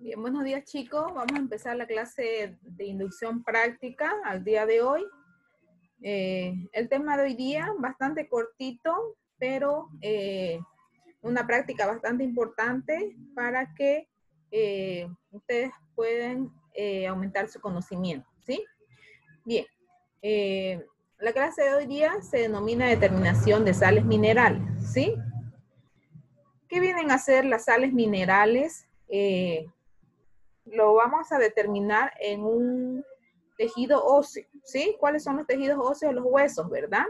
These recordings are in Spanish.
Bien, buenos días chicos. Vamos a empezar la clase de inducción práctica al día de hoy. El tema de hoy día, bastante cortito, pero una práctica bastante importante para que ustedes puedan aumentar su conocimiento, ¿sí? Bien, la clase de hoy día se denomina determinación de sales minerales, ¿sí? ¿Qué vienen a hacer las sales minerales? Lo vamos a determinar en un tejido óseo, ¿sí? ¿Cuáles son los tejidos óseos? Los huesos, ¿verdad?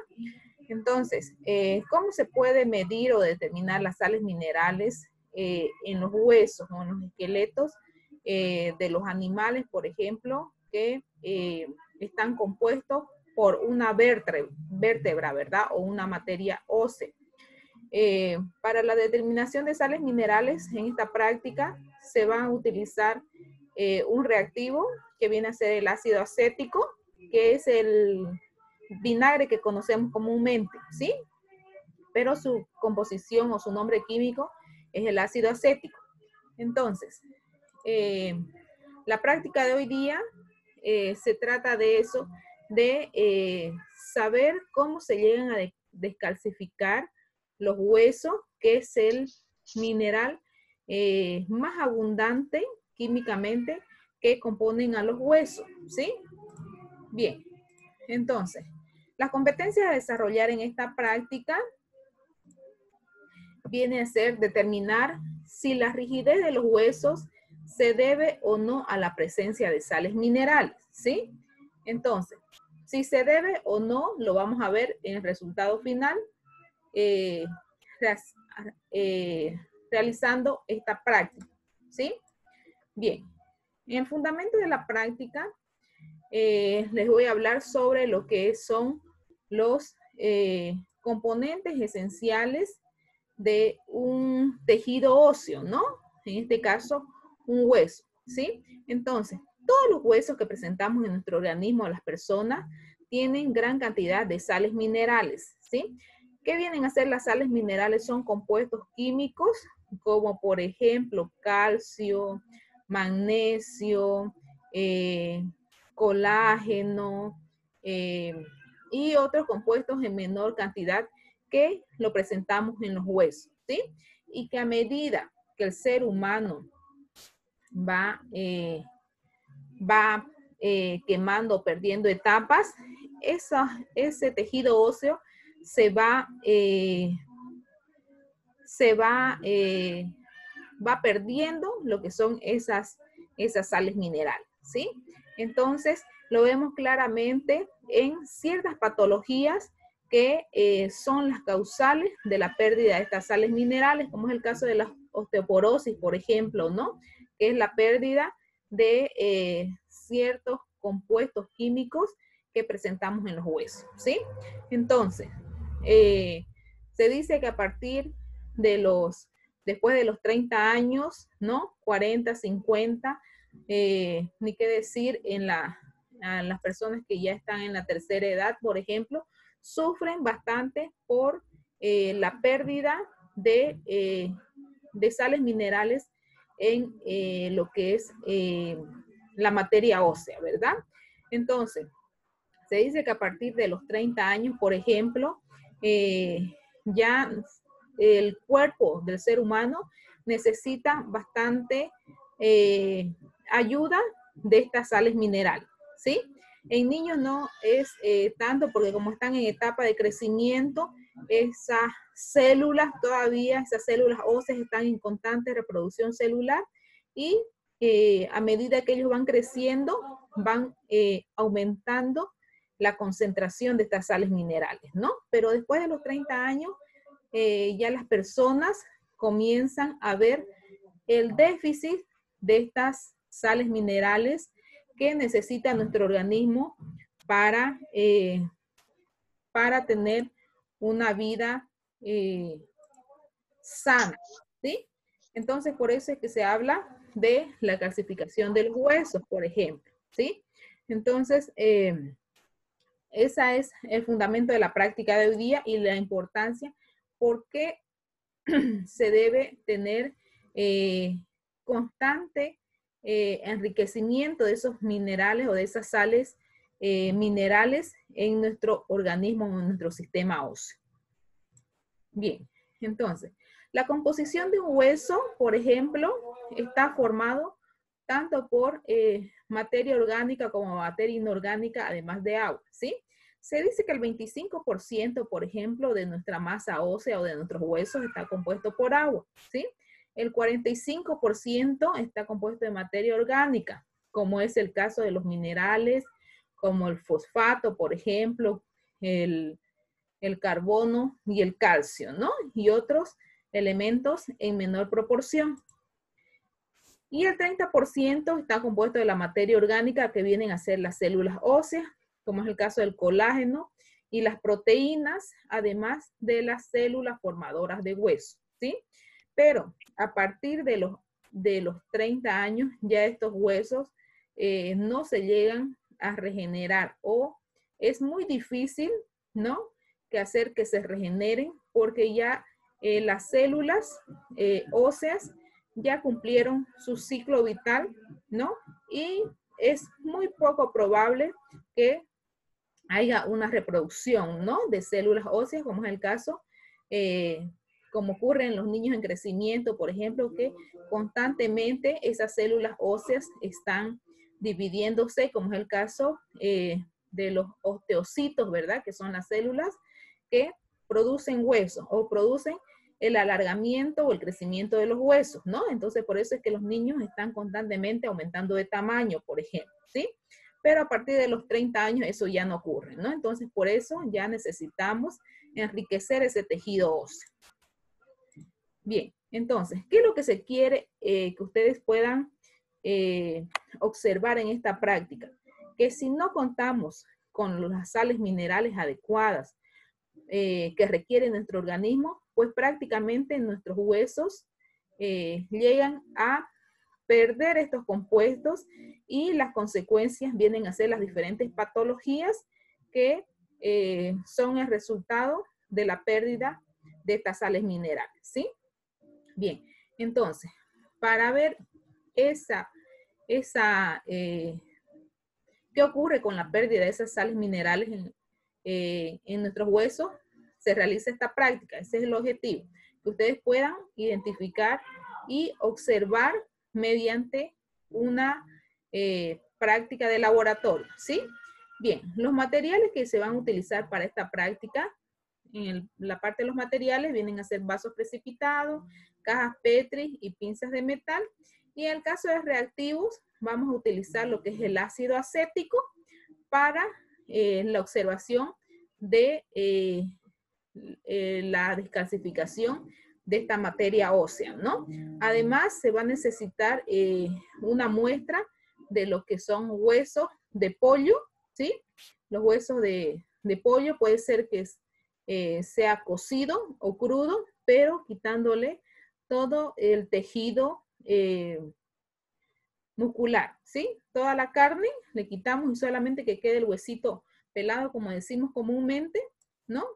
Entonces, ¿cómo se puede medir o determinar las sales minerales en los huesos o en los esqueletos de los animales, por ejemplo, que están compuestos por una vértebra, ¿verdad? O una materia ósea. Para la determinación de sales minerales en esta práctica se va a utilizar un reactivo que viene a ser el ácido acético, que es el vinagre que conocemos comúnmente, ¿sí? Pero su composición o su nombre químico es el ácido acético. Entonces, la práctica de hoy día se trata de eso, de saber cómo se llegan a descalcificar los huesos, que es el mineral más abundante químicamente que componen a los huesos, ¿sí? Bien, entonces, las competencias a desarrollar en esta práctica viene a ser determinar si la rigidez de los huesos se debe o no a la presencia de sales minerales, ¿sí? Entonces, si se debe o no, lo vamos a ver en el resultado final, eh, realizando esta práctica, ¿sí? Bien, en el fundamento de la práctica, les voy a hablar sobre lo que son los componentes esenciales de un tejido óseo, ¿no? En este caso, un hueso, ¿sí? Entonces, todos los huesos que presentamos en nuestro organismo, las personas, tienen gran cantidad de sales minerales, ¿sí? ¿Qué vienen a ser las sales minerales? Son compuestos químicos, como por ejemplo, calcio, magnesio, colágeno, y otros compuestos en menor cantidad que lo presentamos en los huesos, ¿sí? Y que a medida que el ser humano va quemando, perdiendo etapas, ese tejido óseo se va perdiendo lo que son esas sales minerales, ¿sí? Entonces, lo vemos claramente en ciertas patologías que son las causales de la pérdida de estas sales minerales, como es el caso de la osteoporosis, por ejemplo, ¿no? Que es la pérdida de ciertos compuestos químicos que presentamos en los huesos, ¿sí? Entonces, se dice que a partir de después de los 30 años, ¿no? 40, 50, ni qué decir a las personas que ya están en la tercera edad, por ejemplo, sufren bastante por la pérdida de sales minerales en lo que es la materia ósea, ¿verdad? Entonces, se dice que a partir de los 30 años, por ejemplo, ya el cuerpo del ser humano necesita bastante ayuda de estas sales minerales, ¿sí? En niños no es tanto porque como están en etapa de crecimiento, esas células todavía, esas células óseas están en constante reproducción celular y a medida que ellos van creciendo, van aumentando la concentración de estas sales minerales, ¿no? Pero después de los 30 años, ya las personas comienzan a ver el déficit de estas sales minerales que necesita nuestro organismo para tener una vida sana, ¿sí? Entonces, por eso es que se habla de la calcificación de los huesos, por ejemplo, ¿sí? Entonces, ese es el fundamento de la práctica de hoy día y la importancia, por qué se debe tener constante enriquecimiento de esos minerales o de esas sales minerales en nuestro organismo, en nuestro sistema óseo. Bien, entonces, la composición de un hueso, por ejemplo, está formado tanto por materia orgánica como materia inorgánica, además de agua, ¿sí? Se dice que el 25%, por ejemplo, de nuestra masa ósea o de nuestros huesos está compuesto por agua, ¿sí? El 45% está compuesto de materia orgánica, como es el caso de los minerales, como el fosfato, por ejemplo, el carbono y el calcio, ¿no? Y otros elementos en menor proporción. Y el 30% está compuesto de la materia orgánica que vienen a ser las células óseas, como es el caso del colágeno y las proteínas, además de las células formadoras de hueso, ¿sí? Pero a partir de los 30 años, ya estos huesos no se llegan a regenerar o es muy difícil, ¿no? Que hacer que se regeneren porque ya las células óseas ya cumplieron su ciclo vital, ¿no? Y es muy poco probable que haya una reproducción, ¿no? De células óseas, como es el caso, como ocurre en los niños en crecimiento, por ejemplo, que constantemente esas células óseas están dividiéndose, como es el caso de los osteocitos, ¿verdad? Que son las células que producen huesos o producen el alargamiento o el crecimiento de los huesos, ¿no? Entonces, por eso es que los niños están constantemente aumentando de tamaño, por ejemplo, ¿sí? Pero a partir de los 30 años eso ya no ocurre, ¿no? Entonces, por eso ya necesitamos enriquecer ese tejido óseo. Bien, entonces, ¿qué es lo que se quiere que ustedes puedan observar en esta práctica? Que si no contamos con las sales minerales adecuadas que requiere nuestro organismo, pues prácticamente nuestros huesos llegan a perder estos compuestos y las consecuencias vienen a ser las diferentes patologías que son el resultado de la pérdida de estas sales minerales, ¿sí? Bien, entonces, para ver qué ocurre con la pérdida de esas sales minerales en nuestros huesos, se realiza esta práctica. Ese es el objetivo, que ustedes puedan identificar y observar mediante una práctica de laboratorio, ¿sí? Bien, los materiales que se van a utilizar para esta práctica, en la parte de los materiales vienen a ser vasos precipitados, cajas Petri y pinzas de metal. Y en el caso de reactivos, vamos a utilizar lo que es el ácido acético para la observación de la descalcificación de esta materia ósea, ¿no? Además, se va a necesitar una muestra de lo que son huesos de pollo, ¿sí? Los huesos de pollo puede ser que sea cocido o crudo, pero quitándole todo el tejido muscular, ¿sí? Toda la carne le quitamos y solamente que quede el huesito pelado, como decimos comúnmente, ¿no?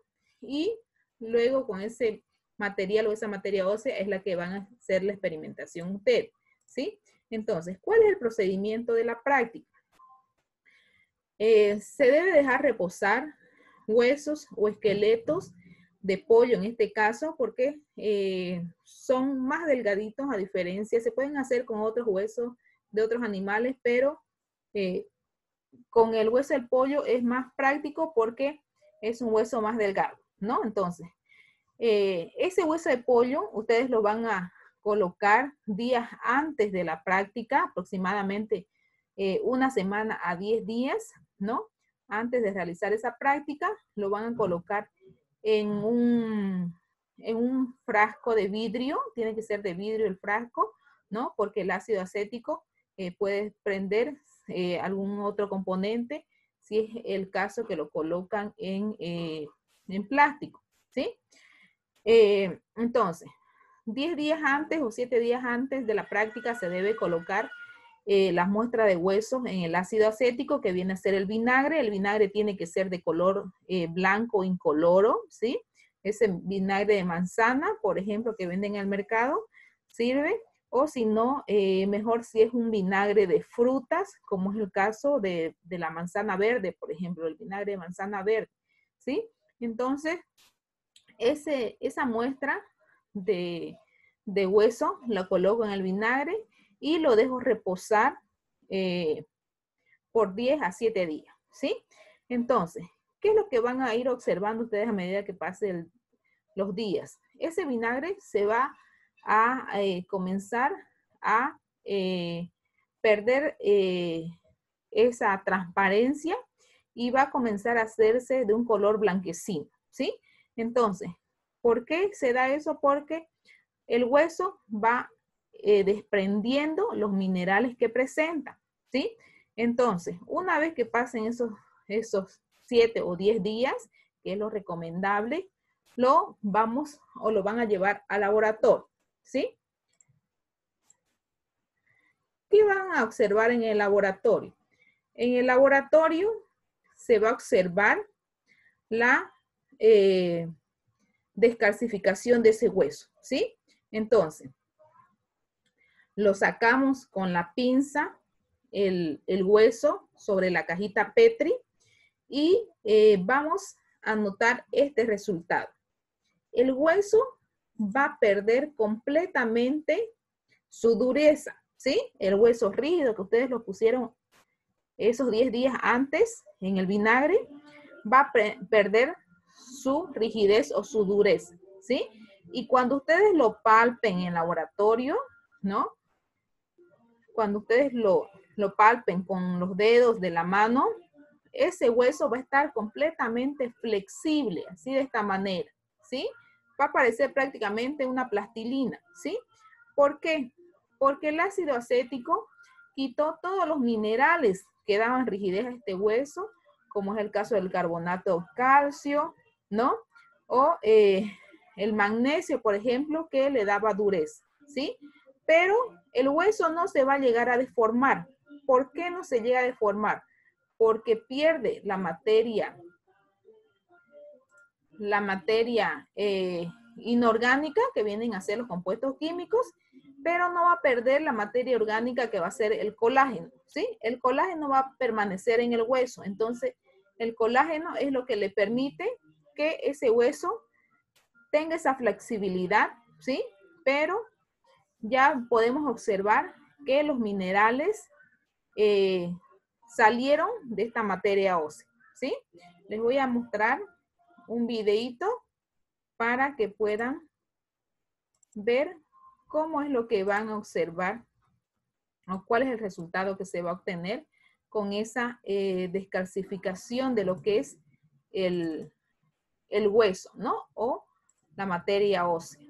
Y luego con ese material o esa materia ósea es la que van a hacer la experimentación ustedes, ¿sí? Entonces, ¿cuál es el procedimiento de la práctica? Se debe dejar reposar huesos o esqueletos de pollo en este caso porque son más delgaditos a diferencia, se pueden hacer con otros huesos de otros animales, pero con el hueso del pollo es más práctico porque es un hueso más delgado, ¿no? Entonces, ese hueso de pollo ustedes lo van a colocar días antes de la práctica, aproximadamente una semana a 10 días, ¿no? Antes de realizar esa práctica, lo van a colocar en un frasco de vidrio, tiene que ser de vidrio el frasco, ¿no? Porque el ácido acético puede prender algún otro componente, si es el caso que lo colocan en plástico, ¿sí? Entonces, 10 días antes o 7 días antes de la práctica se debe colocar las muestras de huesos en el ácido acético que viene a ser el vinagre. El vinagre tiene que ser de color blanco incoloro, ¿sí? Ese vinagre de manzana, por ejemplo, que venden en el mercado, sirve o si no, mejor si es un vinagre de frutas, como es el caso de la manzana verde, por ejemplo, el vinagre de manzana verde, ¿sí? Entonces, esa muestra de hueso la coloco en el vinagre y lo dejo reposar por 10 a 7 días, ¿sí? Entonces, ¿qué es lo que van a ir observando ustedes a medida que pasen los días? Ese vinagre se va a comenzar a perder esa transparencia y va a comenzar a hacerse de un color blanquecino, ¿sí? Entonces, ¿por qué se da eso? Porque el hueso va desprendiendo los minerales que presenta, ¿sí? Entonces, una vez que pasen esos 7 o 10 días, que es lo recomendable, lo vamos o lo van a llevar al laboratorio, ¿sí? ¿Qué van a observar en el laboratorio? En el laboratorio se va a observar la descalcificación de ese hueso, ¿sí? Entonces, lo sacamos con la pinza, el hueso sobre la cajita Petri y vamos a notar este resultado. El hueso va a perder completamente su dureza, ¿sí? El hueso rígido que ustedes lo pusieron esos 10 días antes en el vinagre, va a perder su rigidez o su dureza, ¿sí? Y cuando ustedes lo palpen en laboratorio, ¿no? Cuando ustedes lo palpen con los dedos de la mano, ese hueso va a estar completamente flexible, así de esta manera, ¿sí? Va a parecer prácticamente una plastilina, ¿sí? ¿Por qué? Porque el ácido acético quitó todos los minerales que daban rigidez a este hueso, como es el caso del carbonato de calcio, ¿no? O el magnesio, por ejemplo, que le daba dureza, ¿sí? Pero el hueso no se va a llegar a deformar. ¿Por qué no se llega a deformar? Porque pierde la materia inorgánica que vienen a ser los compuestos químicos, pero no va a perder la materia orgánica que va a ser el colágeno, ¿sí? El colágeno va a permanecer en el hueso, entonces el colágeno es lo que le permite que ese hueso tenga esa flexibilidad, ¿sí? Pero ya podemos observar que los minerales salieron de esta materia ósea, ¿sí? Les voy a mostrar un videito para que puedan ver cómo es lo que van a observar o cuál es el resultado que se va a obtener con esa descalcificación de lo que es el hueso, ¿no? O la materia ósea.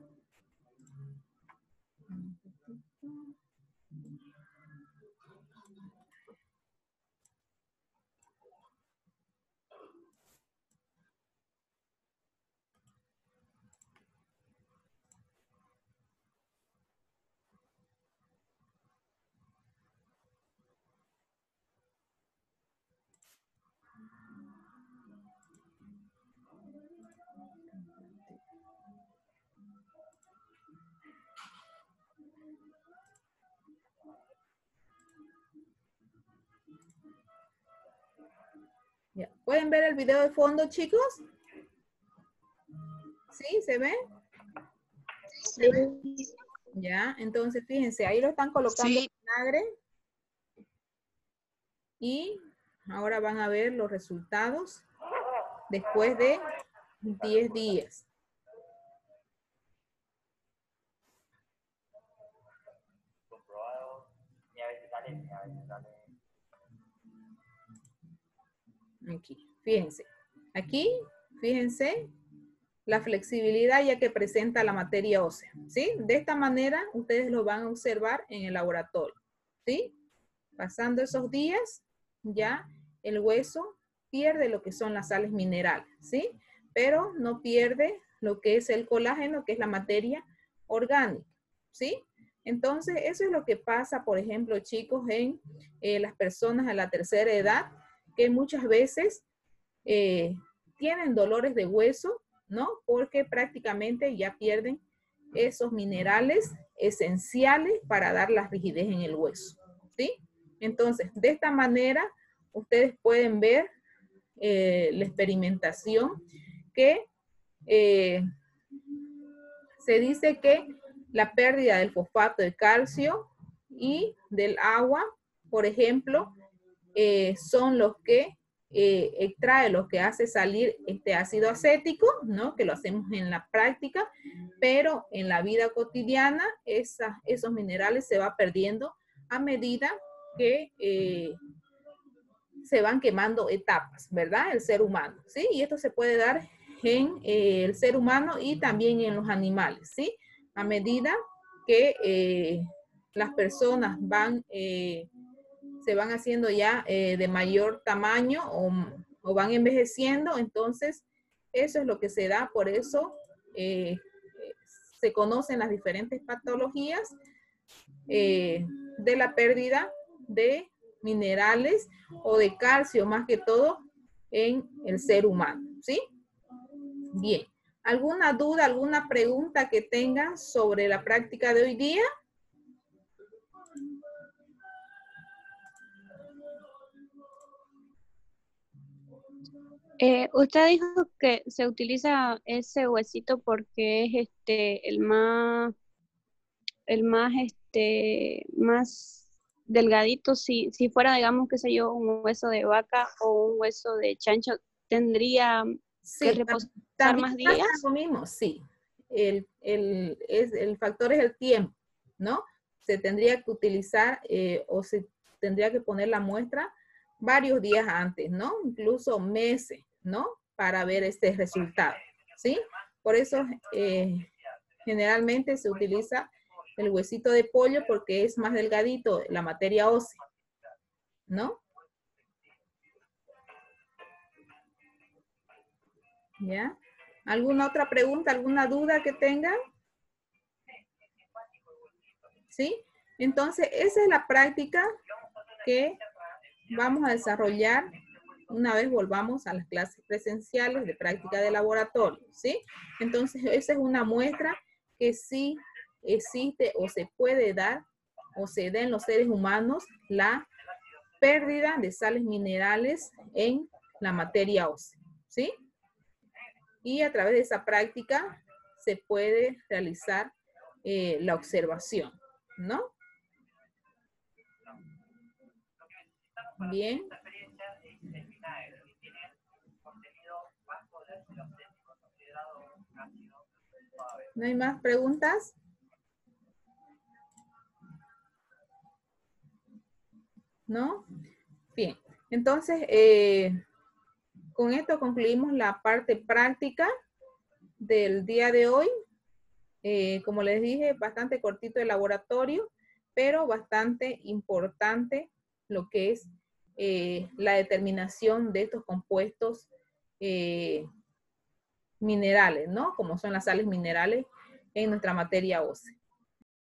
Ya. ¿Pueden ver el video de fondo, chicos? ¿Sí? ¿Se ve? Sí. Ya, entonces fíjense, ahí lo están colocando Sí. vinagre y ahora van a ver los resultados después de 10 días. Aquí, fíjense. Aquí, fíjense la flexibilidad ya que presenta la materia ósea, ¿sí? De esta manera, ustedes lo van a observar en el laboratorio, ¿sí? Pasando esos días, ya el hueso pierde lo que son las sales minerales, ¿sí? Pero no pierde lo que es el colágeno, que es la materia orgánica, ¿sí? Entonces, eso es lo que pasa, por ejemplo, chicos, en las personas a la tercera edad, que muchas veces tienen dolores de hueso, ¿no? Porque prácticamente ya pierden esos minerales esenciales para dar la rigidez en el hueso, ¿sí? Entonces, de esta manera, ustedes pueden ver la experimentación que se dice que la pérdida del fosfato de calcio y del agua, por ejemplo, son los que extrae, los que hace salir este ácido acético, ¿no? Que lo hacemos en la práctica, pero en la vida cotidiana esos minerales se van perdiendo a medida que se van quemando etapas, ¿verdad? El ser humano, ¿sí? Y esto se puede dar en el ser humano y también en los animales, ¿sí? A medida que las personas se van haciendo ya de mayor tamaño o van envejeciendo, entonces eso es lo que se da, por eso se conocen las diferentes patologías de la pérdida de minerales o de calcio más que todo en el ser humano, ¿sí? Bien, ¿alguna duda, alguna pregunta que tengan sobre la práctica de hoy día? Usted dijo que se utiliza ese huesito porque es más delgadito. Si fuera, digamos, qué sé yo, un hueso de vaca o un hueso de chancho, tendría que Sí, reposar también más pasa días. lo mismo, sí. El factor es el tiempo, ¿no? Se tendría que utilizar o se tendría que poner la muestra varios días antes, ¿no? Incluso meses, ¿no? Para ver este resultado, ¿sí? Por eso generalmente se utiliza el huesito de pollo porque es más delgadito la materia ósea, ¿no? ¿Ya? ¿Alguna otra pregunta, alguna duda que tengan? ¿Sí? Entonces, esa es la práctica que vamos a desarrollar una vez volvamos a las clases presenciales de práctica de laboratorio, ¿sí? Entonces, esa es una muestra que sí existe o se puede dar o se da en los seres humanos la pérdida de sales minerales en la materia ósea, ¿sí? Y a través de esa práctica se puede realizar la observación, ¿no? Bien. ¿No hay más preguntas? ¿No? Bien. Entonces, con esto concluimos la parte práctica del día de hoy. Como les dije, bastante cortito el laboratorio, pero bastante importante lo que es la determinación de estos compuestos minerales, ¿no? Como son las sales minerales en nuestra materia ósea.